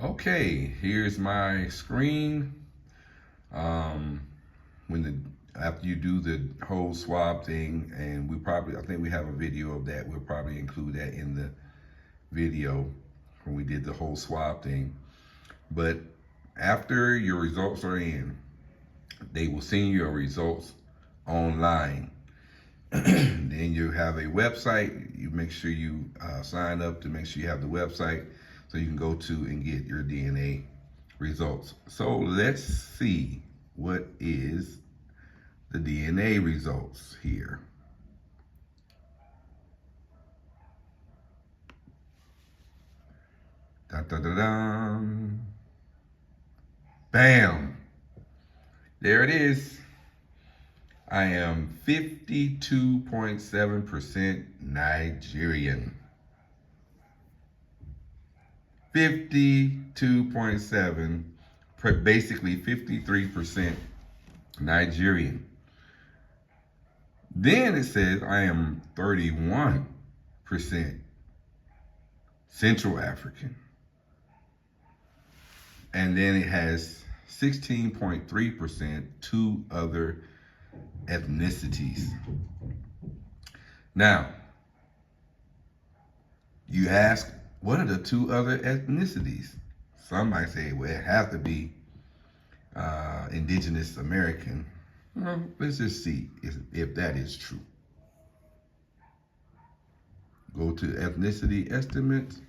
Okay, here's my screen. When after you do the whole swab thing, and I think we have a video of that. We'll probably include that in the video when we did the whole swab thing. But after your results are in, they will send you your results online. Then you have a website. You make sure you sign up to make sure you have the website so you can go to and get your DNA results. So let's see what is the DNA results here. Da, da, da, da. Bam. There it is. I am 52.7% Nigerian. 52.7, basically 53% Nigerian. Then it says I am 31% Central African. And then it has 16.3% two other ethnicities. Now, you ask, what are the two other ethnicities? Some might say, well, it has to be indigenous American. Well, let's just see if that is true. Go to ethnicity estimates.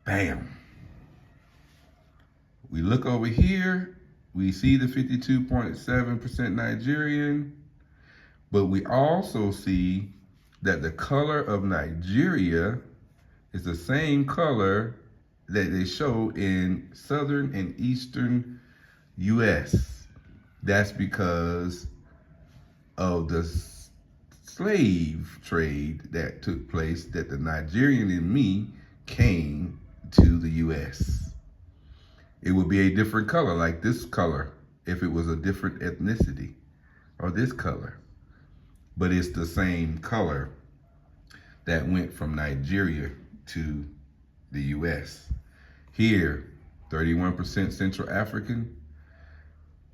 Bam. We look over here, we see the 52.7% Nigerian, but we also see that the color of Nigeria is the same color that they show in southern and eastern US. That's because of the slave trade that took place, that the Nigerian in me came to the US. It would be a different color, like this color, if it was a different ethnicity, or this color. But it's the same color that went from Nigeria to the US. Here, 31% Central African,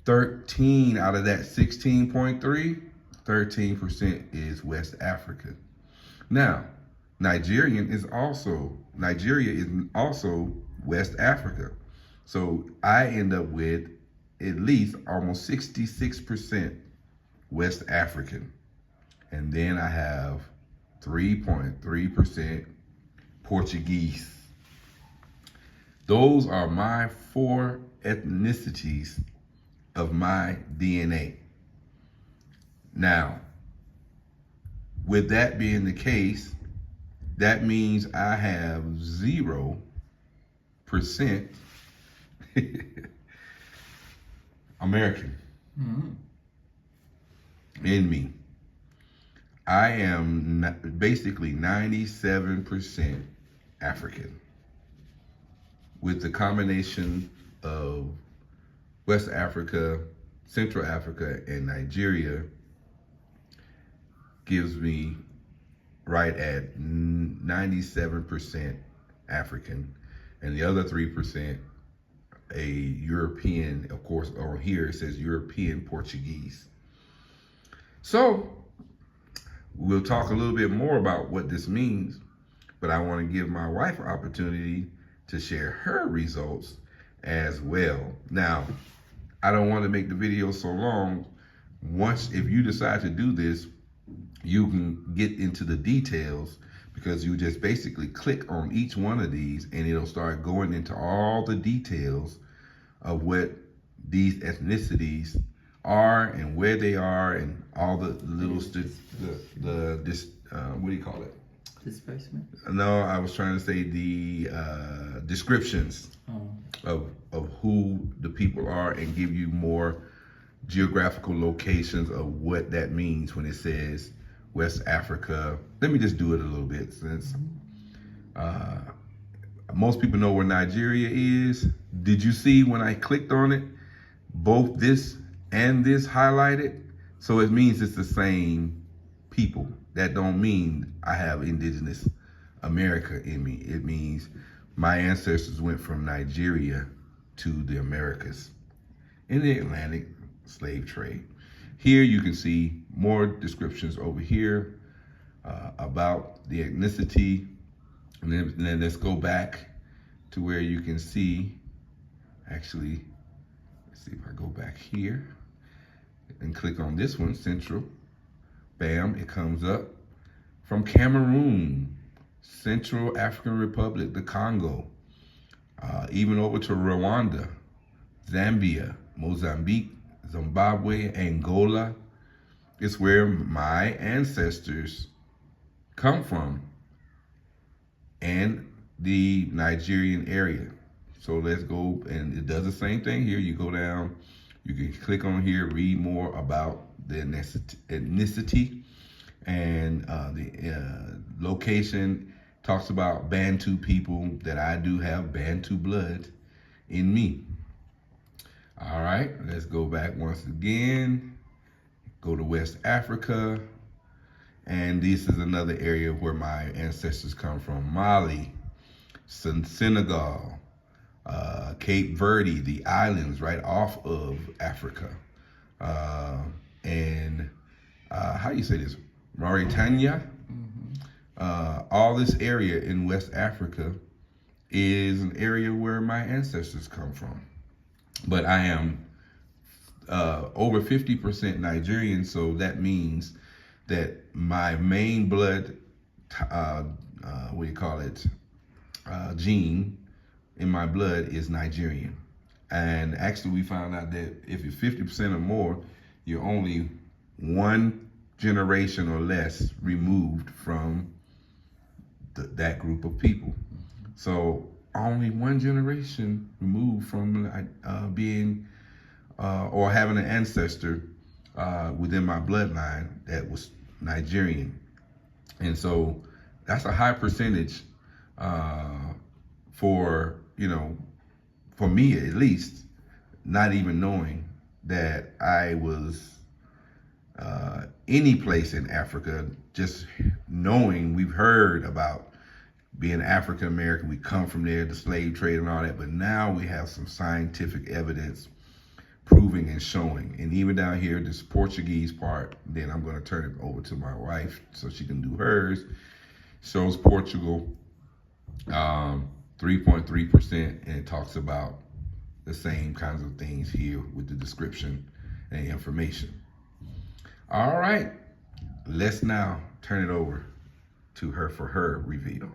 13 out of that 16.3, 13% is West African. Now, Nigeria is also West Africa. So I end up with at least almost 66% West African. And then I have 3.3% Portuguese. Those are my four ethnicities of my DNA. Now, with that being the case, that means I have 0% American in me. I am basically 97% African, with the combination of West Africa, Central Africa, and Nigeria gives me right at 97% African, and the other 3% a European, of course, over here it says European Portuguese. So we'll talk a little bit more about what this means, but I want to give my wife an opportunity to share her results as well. Now, I don't want to make the video so long. If you decide to do this, you can get into the details, because you just basically click on each one of these and it'll start going into all the details of what these ethnicities are and where they are and all the little what do you call it? Displacement? No, I was trying to say the descriptions of who the people are, and give you more geographical locations of what that means when it says West Africa. Let me just do it a little bit, since most people know where Nigeria is. Did you see when I clicked on it, both this and this highlighted? So it means it's the same people. That don't mean I have indigenous America in me. It means my ancestors went from Nigeria to the Americas in the Atlantic slave trade. Here you can see more descriptions over here about the ethnicity. And then let's go back to where you can see, actually, let's see if I go back here and click on this one, Central. Bam, it comes up from Cameroon, Central African Republic, the Congo, even over to Rwanda, Zambia, Mozambique, Zimbabwe, Angola. It's where my ancestors come from, and the Nigerian area. So let's go, and it does the same thing here. You go down, you can click on here, read more about the ethnicity, and the location talks about Bantu people, that I do have Bantu blood in me. All right, let's go back once again, go to West Africa, and this is another area where my ancestors come from: Mali, Senegal, Cape Verde, the islands right off of Africa, and how do you say this? Mauritania. All this area in West Africa is an area where my ancestors come from. But I am over 50% Nigerian, so that means that my main blood, gene in my blood is Nigerian. And actually we found out that if you're 50% or more, you're only one generation or less removed from that group of people. So only one generation removed from being or having an ancestor within my bloodline that was Nigerian. And so that's a high percentage for me at least, not even knowing that I was any place in Africa, just knowing we've heard about being African American, we come from there, the slave trade and all that, but now we have some scientific evidence proving and showing. And even down here, this Portuguese part, then I'm going to turn it over to my wife so she can do hers, shows Portugal 3.3%, and it talks about the same kinds of things here with the description and information. All right, let's now turn it over to her for her reveal.